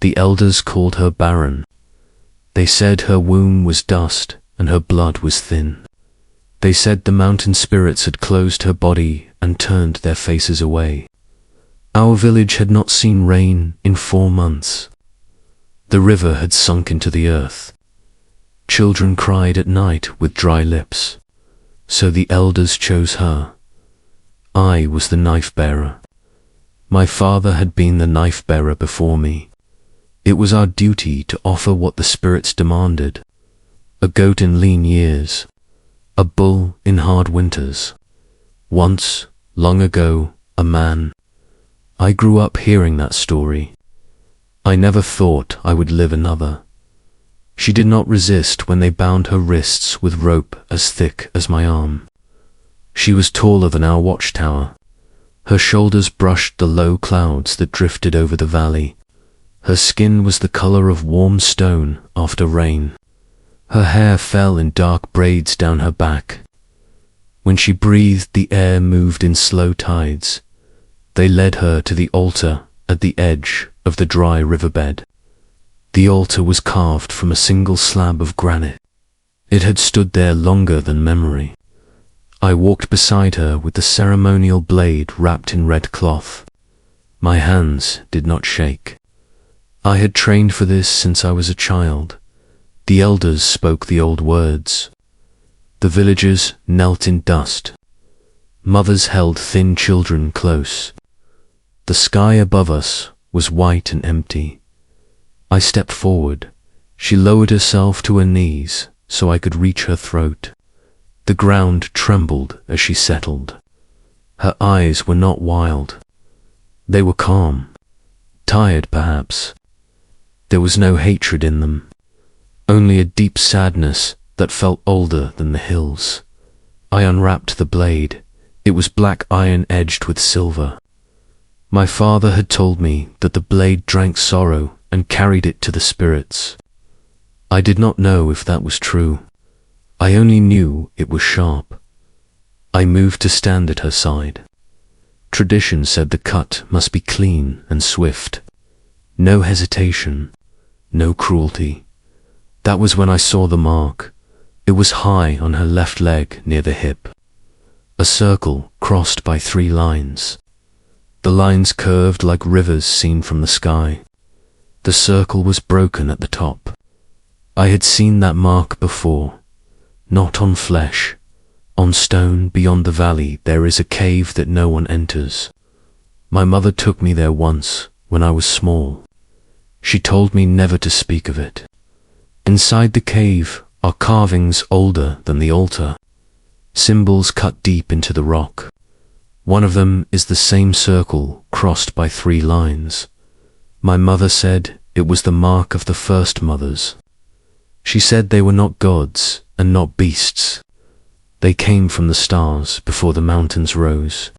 The elders called her barren. They said her womb was dust and her blood was thin. They said the mountain spirits had closed her body and turned their faces away. Our village had not seen rain in 4 months. The river had sunk into the earth. Children cried at night with dry lips. So the elders chose her. I was the knife-bearer. My father had been the knife-bearer before me. It was our duty to offer what the spirits demanded: a goat in lean years, a bull in hard winters. Once, long ago, a man. I grew up hearing that story. I never thought I would live another. She did not resist when they bound her wrists with rope as thick as my arm. She was taller than our watchtower. Her shoulders brushed the low clouds that drifted over the valley. Her skin was the color of warm stone after rain. Her hair fell in dark braids down her back. When she breathed, the air moved in slow tides. They led her to the altar at the edge of the dry riverbed. The altar was carved from a single slab of granite. It had stood there longer than memory. I walked beside her with the ceremonial blade wrapped in red cloth. My hands did not shake. I had trained for this since I was a child. The elders spoke the old words. The villagers knelt in dust. Mothers held thin children close. The sky above us was white and empty. I stepped forward. She lowered herself to her knees so I could reach her throat. The ground trembled as she settled. Her eyes were not wild. They were calm, tired perhaps. There was no hatred in them, only a deep sadness that felt older than the hills. I unwrapped the blade. It was black iron edged with silver. My father had told me that the blade drank sorrow and carried it to the spirits. I did not know if that was true. I only knew it was sharp. I moved to stand at her side. Tradition said the cut must be clean and swift. No hesitation, no cruelty. That was when I saw the mark. It was high on her left leg near the hip. A circle crossed by 3 lines. The lines curved like rivers seen from the sky. The circle was broken at the top. I had seen that mark before. Not on flesh. On stone beyond the valley there is a cave that no one enters. My mother took me there once when I was small. She told me never to speak of it. Inside the cave are carvings older than the altar. Symbols cut deep into the rock. One of them is the same circle crossed by 3 lines. My mother said it was the mark of the first mothers. She said they were not gods and not beasts. They came from the stars before the mountains rose.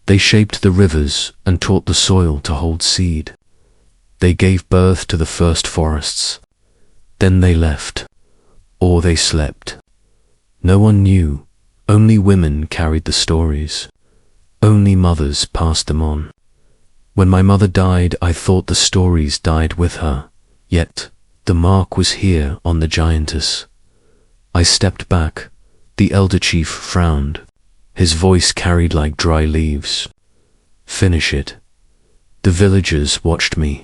They shaped the rivers and taught the soil to hold seed. They gave birth to the first forests. Then they left, or they slept. No one knew. Only women carried the stories. Only mothers passed them on. When my mother died, I thought the stories died with her. Yet, the mark was here on the Giantess. I stepped back. The elder chief frowned. His voice carried like dry leaves. Finish it. The villagers watched me.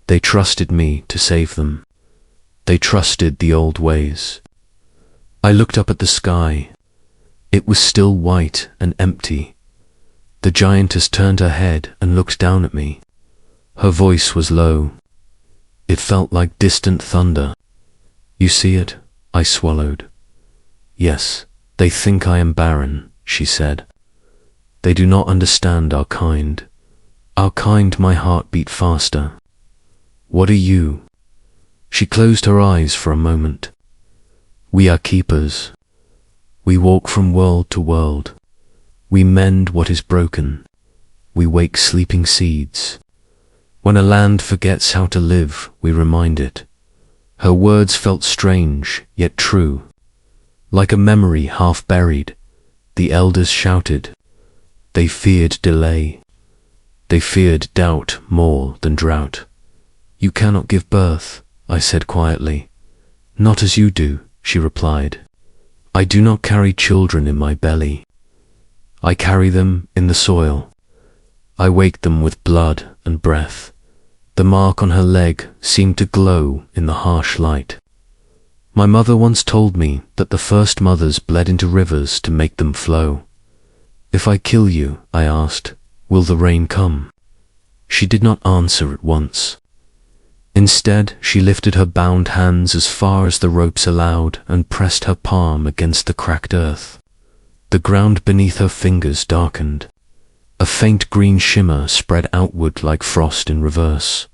They trusted me to save them. They trusted the old ways. I looked up at the sky. It was still white and empty. The giantess turned her head and looked down at me. Her voice was low. It felt like distant thunder. You see it? I swallowed. Yes, they think I am barren, she said. They do not understand our kind. Our kind, my heart beat faster. What are you? She closed her eyes for a moment. We are keepers. We walk from world to world. We mend what is broken. We wake sleeping seeds. When a land forgets how to live, we remind it. Her words felt strange, yet true. Like a memory half buried, the elders shouted. They feared delay. They feared doubt more than drought. You cannot give birth, I said quietly. Not as you do, she replied. I do not carry children in my belly. I carry them in the soil. I wake them with blood and breath. The mark on her leg seemed to glow in the harsh light. My mother once told me that the first mothers bled into rivers to make them flow. If I kill you, I asked, will the rain come? She did not answer at once. Instead, she lifted her bound hands as far as the ropes allowed and pressed her palm against the cracked earth. The ground beneath her fingers darkened. A faint green shimmer spread outward like frost in reverse.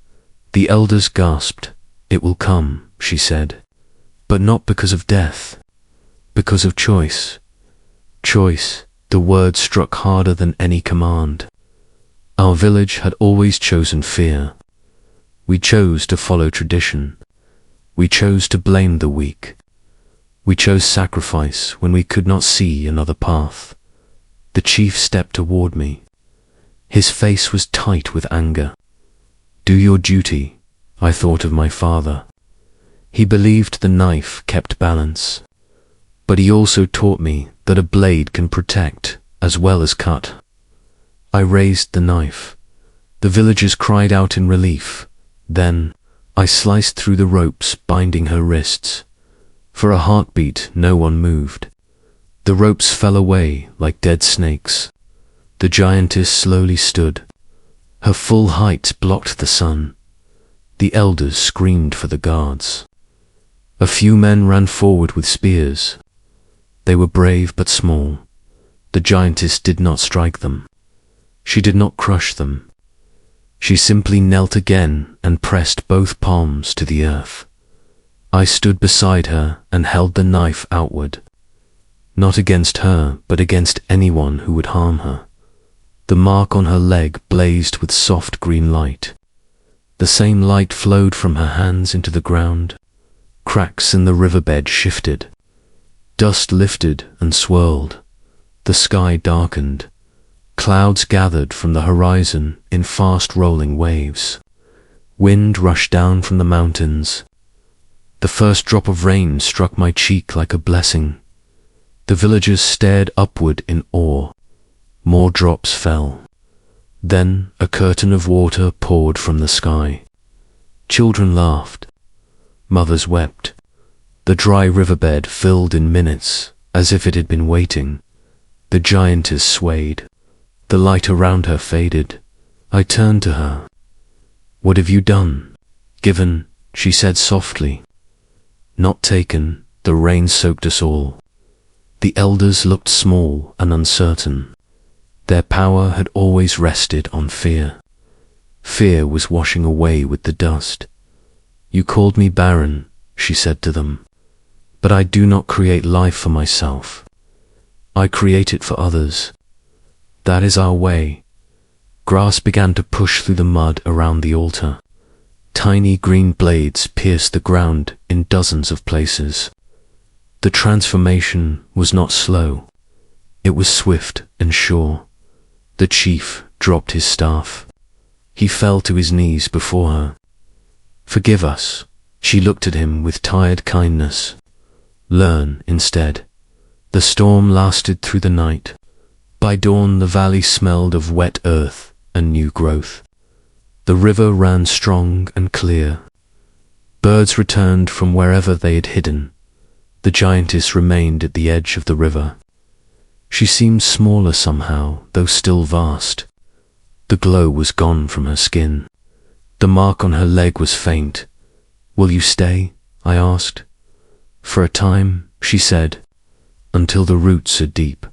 The elders gasped. It will come, she said. But not because of death. Because of choice. Choice, the word struck harder than any command. Our village had always chosen fear. We chose to follow tradition. We chose to blame the weak. We chose sacrifice when we could not see another path. The chief stepped toward me. His face was tight with anger. Do your duty, I thought of my father. He believed the knife kept balance. But he also taught me that a blade can protect as well as cut. I raised the knife. The villagers cried out in relief. Then, I sliced through the ropes binding her wrists. For a heartbeat, no one moved. The ropes fell away like dead snakes. The giantess slowly stood. Her full height blocked the sun. The elders screamed for the guards. A few men ran forward with spears. They were brave but small. The giantess did not strike them. She did not crush them. She simply knelt again and pressed both palms to the earth. I stood beside her and held the knife outward. Not against her, but against anyone who would harm her. The mark on her leg blazed with soft green light. The same light flowed from her hands into the ground. Cracks in the riverbed shifted. Dust lifted and swirled. The sky darkened. Clouds gathered from the horizon in fast rolling waves. Wind rushed down from the mountains. The first drop of rain struck my cheek like a blessing. The villagers stared upward in awe. More drops fell. Then a curtain of water poured from the sky. Children laughed. Mothers wept. The dry riverbed filled in minutes, as if it had been waiting. The giantess swayed. The light around her faded. I turned to her. What have you done? Given, she said softly. Not taken, the rain soaked us all. The elders looked small and uncertain. Their power had always rested on fear. Fear was washing away with the dust. You called me barren, she said to them. But I do not create life for myself. I create it for others. That is our way. Grass began to push through the mud around the altar. Tiny green blades pierced the ground in dozens of places. The transformation was not slow. It was swift and sure. The chief dropped his staff. He fell to his knees before her. Forgive us. She looked at him with tired kindness. Learn instead. The storm lasted through the night. By dawn the valley smelled of wet earth and new growth. The river ran strong and clear. Birds returned from wherever they had hidden. The giantess remained at the edge of the river. She seemed smaller somehow, though still vast. The glow was gone from her skin. The mark on her leg was faint. Will you stay? I asked. For a time, she said, until the roots are deep.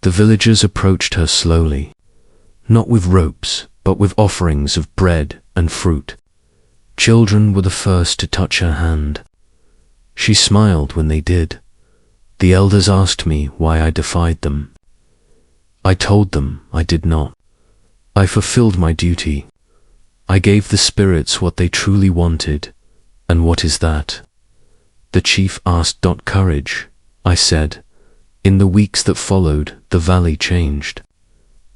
The villagers approached her slowly, not with ropes, but with offerings of bread and fruit. Children were the first to touch her hand. She smiled when they did. The elders asked me why I defied them. I told them I did not. I fulfilled my duty. I gave the spirits what they truly wanted. And what is that? The chief asked. Courage, I said. In the weeks that followed, the valley changed.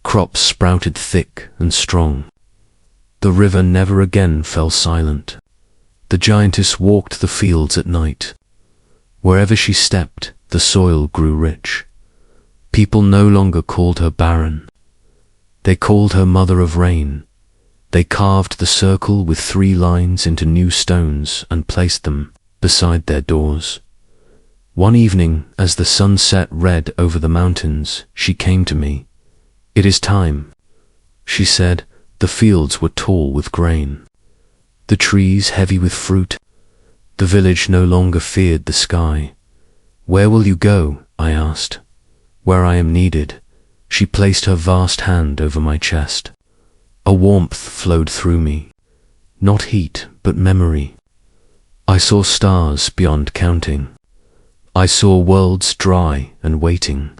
Crops sprouted thick and strong. The river never again fell silent. The giantess walked the fields at night. Wherever she stepped, the soil grew rich. People no longer called her barren. They called her mother of rain. They carved the circle with 3 lines into new stones and placed them beside their doors. One evening, as the sun set red over the mountains, she came to me. "It is time," she said. The fields were tall with grain, the trees heavy with fruit. The village no longer feared the sky. "Where will you go?" I asked. "Where I am needed." She placed her vast hand over my chest. A warmth flowed through me, not heat, but memory. I saw stars beyond counting. I saw worlds dry and waiting.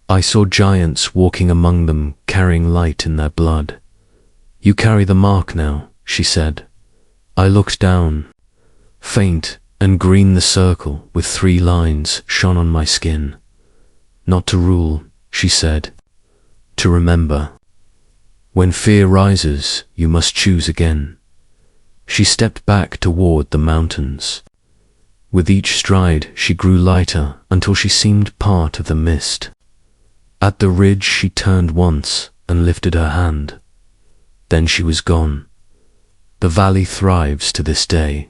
I saw giants walking among them, carrying light in their blood. "You carry the mark now," she said. I looked down. Faint and green the circle with 3 lines shone on my skin. "Not to rule," she said, "to remember. When fear rises, you must choose again." She stepped back toward the mountains. With each stride, she grew lighter until she seemed part of the mist. At the ridge, she turned once and lifted her hand. Then she was gone. The valley thrives to this day.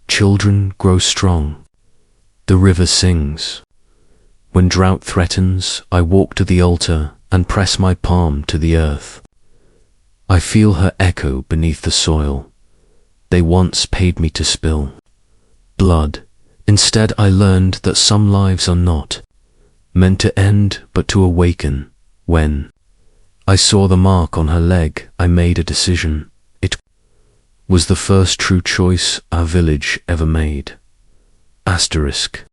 Children grow strong. The river sings. When drought threatens, I walk to the altar and press my palm to the earth. I feel her echo beneath the soil. They once paid me to spill blood. Instead, I learned that some lives are not meant to end, but to awaken. When I saw the mark on her leg, I made a decision. It was the first true choice our village ever made. Asterisk.